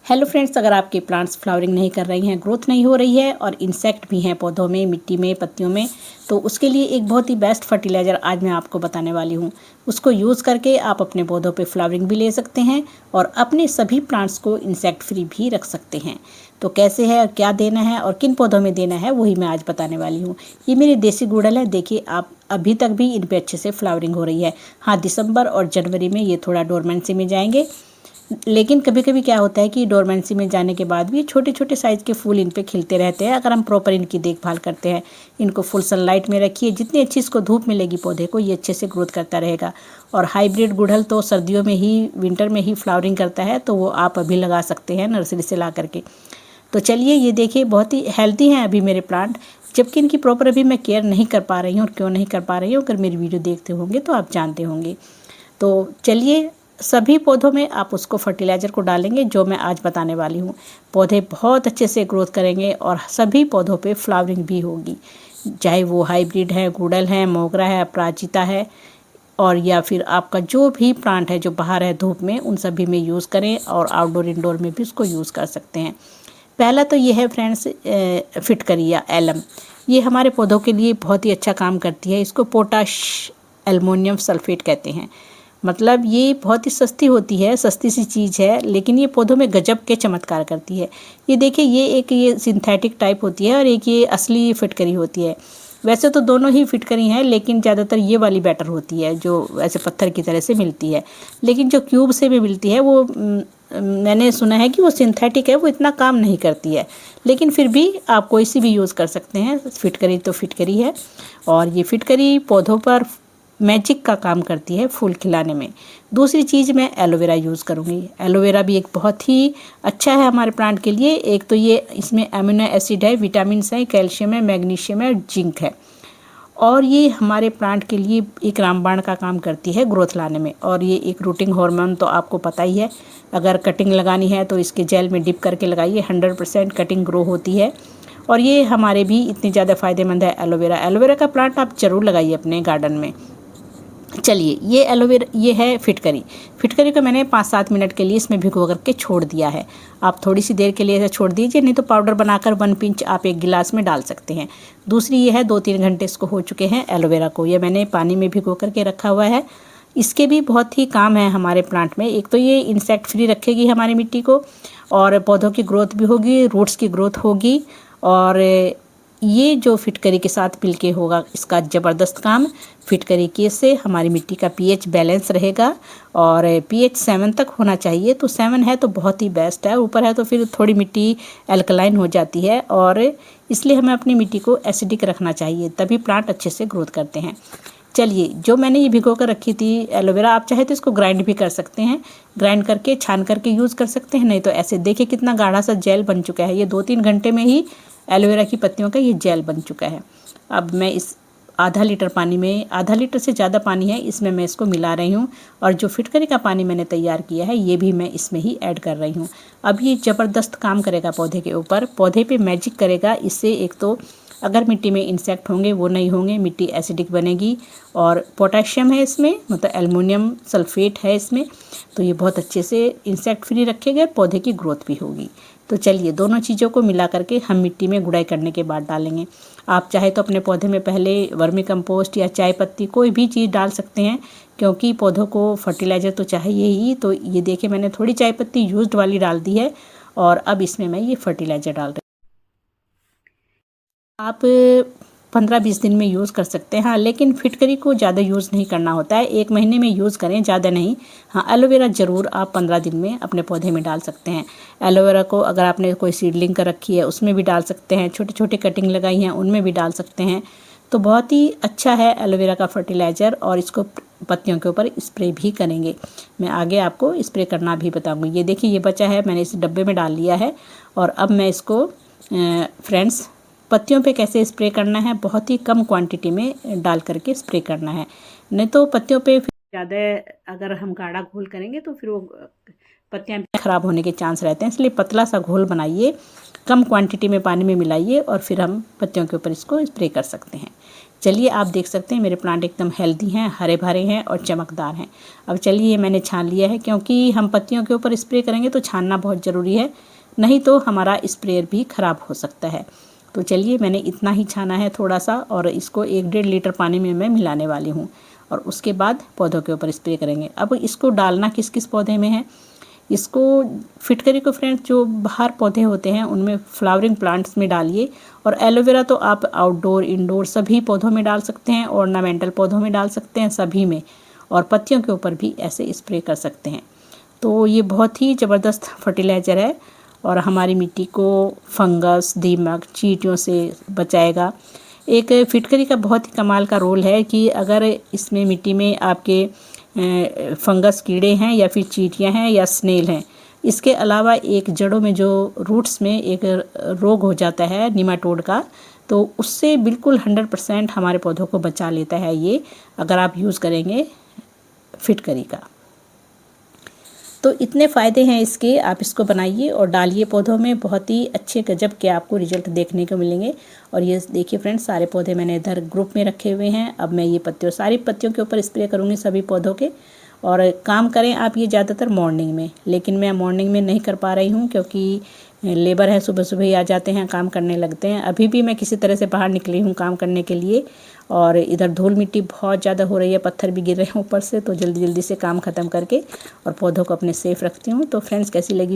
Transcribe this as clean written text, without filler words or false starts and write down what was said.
Hello friends, अगर आपके plants flowering नहीं कर रही हैं, ग्रोथ नहीं हो रही है और इंसेक्ट भी हैं पौधों में, मिट्टी में, पत्तियों में, तो उसके लिए एक बहुत ही बेस्ट फर्टिलाइज़र आज मैं आपको बताने वाली हूँ। उसको यूज़ करके आप अपने पौधों पे फ्लावरिंग भी ले सकते हैं और अपने सभी प्लांट्स को इंसेक्ट फ्री भी रख सकते हैं। तो कैसे है, क्या देना है और किन पौधों में देना है, वही मैं आज बताने वाली हूँ। ये मेरे देसी गुड़हल है, देखिए आप अभी तक भी इन पर अच्छे से फ्लावरिंग हो रही है। हाँ, दिसंबर और जनवरी में ये थोड़ा डोरमेंसी में जाएंगे, लेकिन कभी कभी क्या होता है कि डोरमेंसी में जाने के बाद भी छोटे छोटे साइज़ के फूल इन पे खिलते रहते हैं अगर हम प्रॉपर इनकी देखभाल करते हैं। इनको फुल सनलाइट में रखिए, जितनी अच्छी इसको धूप मिलेगी पौधे को, ये अच्छे से ग्रोथ करता रहेगा। और हाइब्रिड गुड़हल तो सर्दियों में ही, विंटर में ही फ्लावरिंग करता है, तो वो आप अभी लगा सकते हैं नर्सरी से ला करके। तो चलिए, ये देखिए बहुत ही हेल्दी हैं अभी मेरे प्लांट, जबकि इनकी प्रॉपर अभी मैं केयर नहीं कर पा रही हूँ। और क्यों नहीं कर पा रही हूँ, अगर मेरी वीडियो देखते होंगे तो आप जानते होंगे। तो चलिए, सभी पौधों में आप उसको फर्टिलाइज़र को डालेंगे जो मैं आज बताने वाली हूँ। पौधे बहुत अच्छे से ग्रोथ करेंगे और सभी पौधों पे फ्लावरिंग भी होगी, चाहे वो हाइब्रिड है, गुड़हल है, मोगरा है, अपराजिता है, और या फिर आपका जो भी प्लांट है जो बाहर है धूप में, उन सभी में यूज़ करें। और आउटडोर इंडोर में भी उसको यूज़ कर सकते हैं। पहला तो ये है फ्रेंड्स, फिटकरी या एलम। ये हमारे पौधों के लिए बहुत ही अच्छा काम करती है। इसको पोटाश एल्युमिनियम सल्फेट कहते हैं। मतलब ये बहुत ही सस्ती होती है, सस्ती सी चीज़ है, लेकिन ये पौधों में गजब के चमत्कार करती है। ये देखिए, ये सिंथेटिक टाइप होती है और एक ये असली फिटकरी होती है। वैसे तो दोनों ही फिटकरी हैं, लेकिन ज़्यादातर ये वाली बेटर होती है जो ऐसे पत्थर की तरह से मिलती है। लेकिन जो क्यूब से भी मिलती है वो मैंने सुना है कि वो सिंथेटिक है, वो इतना काम नहीं करती है। लेकिन फिर भी आप कोई सी भी यूज़ कर सकते हैं। फिटकरी तो फिटकरी है, और ये फिटकरी पौधों पर मैजिक का काम करती है फूल खिलाने में। दूसरी चीज़ मैं एलोवेरा यूज़ करूँगी। एलोवेरा भी एक बहुत ही अच्छा है हमारे प्लांट के लिए। एक तो ये इसमें अमीनो एसिड है, विटामिन है, कैल्शियम है, मैग्नीशियम है और जिंक है। और ये हमारे प्लांट के लिए एक रामबाण का काम करती है ग्रोथ लाने में। और ये एक रूटिंग हार्मोन तो आपको पता ही है। अगर कटिंग लगानी है तो इसके जेल में डिप करके लगाइए, 100% कटिंग ग्रो होती है। और ये हमारे भी इतनी ज़्यादा फ़ायदेमंद है एलोवेरा। एलोवेरा का प्लांट आप ज़रूर लगाइए अपने गार्डन में। चलिए, ये एलोवेरा, ये है फिटकरी। फिटकरी को मैंने 5-7 मिनट के लिए इसमें भिगो करके छोड़ दिया है। आप थोड़ी सी देर के लिए ऐसा छोड़ दीजिए, नहीं तो पाउडर बनाकर 1 पिंच आप एक गिलास में डाल सकते हैं। दूसरी ये है, 2-3 घंटे इसको हो चुके हैं एलोवेरा को, ये मैंने पानी में भिगो करके रखा हुआ है। इसके भी बहुत ही काम है हमारे प्लांट में। एक तो ये इंसेक्ट फ्री रखेगी हमारी मिट्टी को, और पौधों की ग्रोथ भी होगी, रूट्स की ग्रोथ होगी। और ये जो फिटकरी के साथ मिलके होगा, इसका ज़बरदस्त काम। फिटकरी के से हमारी मिट्टी का पीएच बैलेंस रहेगा, और पीएच 7 तक होना चाहिए। तो 7 है तो बहुत ही बेस्ट है, ऊपर है तो फिर थोड़ी मिट्टी एल्कलाइन हो जाती है, और इसलिए हमें अपनी मिट्टी को एसिडिक रखना चाहिए, तभी प्लांट अच्छे से ग्रोथ करते हैं। चलिए, जो मैंने ये भिगो कर रखी थी एलोवेरा, आप चाहे तो इसको ग्राइंड भी कर सकते हैं। ग्राइंड करके छान करके यूज़ कर सकते हैं, नहीं तो ऐसे देखिए कितना गाढ़ा सा जेल बन चुका है। ये 2-3 घंटे में ही एलोवेरा की पत्तियों का ये जेल बन चुका है। अब मैं इस आधा लीटर पानी में, आधा लीटर से ज़्यादा पानी है इसमें, मैं इसको मिला रही हूँ। और जो फिटकरी का पानी मैंने तैयार किया है, ये भी मैं इसमें ही ऐड कर रही हूँ। अब ये ज़बरदस्त काम करेगा पौधे के ऊपर, पौधे पे मैजिक करेगा। इससे एक तो अगर मिट्टी में इंसेक्ट होंगे वो नहीं होंगे, मिट्टी एसिडिक बनेगी। और पोटेशियम है इसमें, मतलब एल्युमिनियम सल्फेट है इसमें, तो ये बहुत अच्छे से इंसेक्ट फ्री रखेगा, पौधे की ग्रोथ भी होगी। तो चलिए, दोनों चीज़ों को मिला करके हम मिट्टी में गुड़ाई करने के बाद डालेंगे। आप चाहे तो अपने पौधे में पहले वर्मी कंपोस्ट या चाय पत्ती कोई भी चीज़ डाल सकते हैं, क्योंकि पौधों को फर्टिलाइज़र तो चाहिए ही। तो ये देखिए, मैंने थोड़ी चाय पत्ती यूज्ड वाली डाल दी है, और अब इसमें मैं ये फर्टिलाइज़र डाल रही हूँ। आप 15-20 दिन में यूज़ कर सकते हैं। हाँ, लेकिन फिटकरी को ज़्यादा यूज़ नहीं करना होता है, 1 महीने में यूज़ करें, ज़्यादा नहीं। हाँ, एलोवेरा ज़रूर आप 15 दिन में अपने पौधे में डाल सकते हैं। एलोवेरा को अगर आपने कोई सीडलिंग कर रखी है उसमें भी डाल सकते हैं, छोटे छोटे कटिंग लगाई हैं उनमें भी डाल सकते हैं। तो बहुत ही अच्छा है एलोवेरा का फर्टिलाइज़र, और इसको पत्तियों के ऊपर स्प्रे भी करेंगे। मैं आगे आपको स्प्रे करना भी बताऊँगी। ये देखिए, ये बचा है, मैंने इस डब्बे में डाल लिया है। और अब मैं इसको फ्रेंड्स, पत्तियों पे कैसे स्प्रे करना है, बहुत ही कम क्वांटिटी में डाल करके स्प्रे करना है, नहीं तो पत्तियों पे ज़्यादा अगर हम गाढ़ा घोल करेंगे तो फिर वो पत्तियाँ खराब होने के चांस रहते हैं। इसलिए पतला सा घोल बनाइए, कम क्वांटिटी में पानी में मिलाइए, और फिर हम पत्तियों के ऊपर इसको स्प्रे कर सकते हैं। चलिए आप देख सकते हैं मेरे प्लांट एकदम हेल्दी हैं, हरे भरे हैं और चमकदार हैं। अब चलिए ये मैंने छान लिया है, क्योंकि हम पत्तियों के ऊपर स्प्रे करेंगे तो छानना बहुत ज़रूरी है, नहीं तो हमारा स्प्रेयर भी ख़राब हो सकता है। तो चलिए मैंने इतना ही छाना है थोड़ा सा, और इसको 1-1.5 लीटर पानी में मैं मिलाने वाली हूँ और उसके बाद पौधों के ऊपर स्प्रे करेंगे। अब इसको डालना किस किस पौधे में है, इसको फिटकरी को फ्रेंड्स जो बाहर पौधे होते हैं उनमें, फ्लावरिंग प्लांट्स में डालिए। और एलोवेरा तो आप आउटडोर इंडोर सभी पौधों में डाल सकते हैं, ऑर्नामेंटल पौधों में डाल सकते हैं, सभी में। और पत्तियों के ऊपर भी ऐसे स्प्रे कर सकते हैं। तो ये बहुत ही ज़बरदस्त फर्टिलाइज़र है और हमारी मिट्टी को फंगस, दीमक, चींटियों से बचाएगा। एक फिटकरी का बहुत ही कमाल का रोल है कि अगर इसमें मिट्टी में आपके फंगस कीड़े हैं या फिर चींटियां हैं या स्नेल हैं, इसके अलावा एक जड़ों में जो रूट्स में एक रोग हो जाता है निमाटोड का, तो उससे बिल्कुल 100% हमारे पौधों को बचा लेता है ये, अगर आप यूज़ करेंगे फिटकरी का। तो इतने फ़ायदे हैं इसके, आप इसको बनाइए और डालिए पौधों में, बहुत ही अच्छे गजब के आपको रिजल्ट देखने को मिलेंगे। और ये देखिए फ्रेंड्स, सारे पौधे मैंने इधर ग्रुप में रखे हुए हैं। अब मैं ये सारी पत्तियों के ऊपर स्प्रे करूँगी सभी पौधों के। और काम करें आप ये ज़्यादातर मॉर्निंग में, लेकिन मैं मॉर्निंग में नहीं कर पा रही हूँ क्योंकि लेबर है, सुबह सुबह ही आ जाते हैं, काम करने लगते हैं। अभी भी मैं किसी तरह से बाहर निकली हूँ काम करने के लिए, और इधर धूल मिट्टी बहुत ज़्यादा हो रही है, पत्थर भी गिर रहे हैं ऊपर से, तो जल्दी जल्दी से काम ख़त्म करके और पौधों को अपने सेफ रखती हूँ। तो फ्रेंड्स कैसी लगी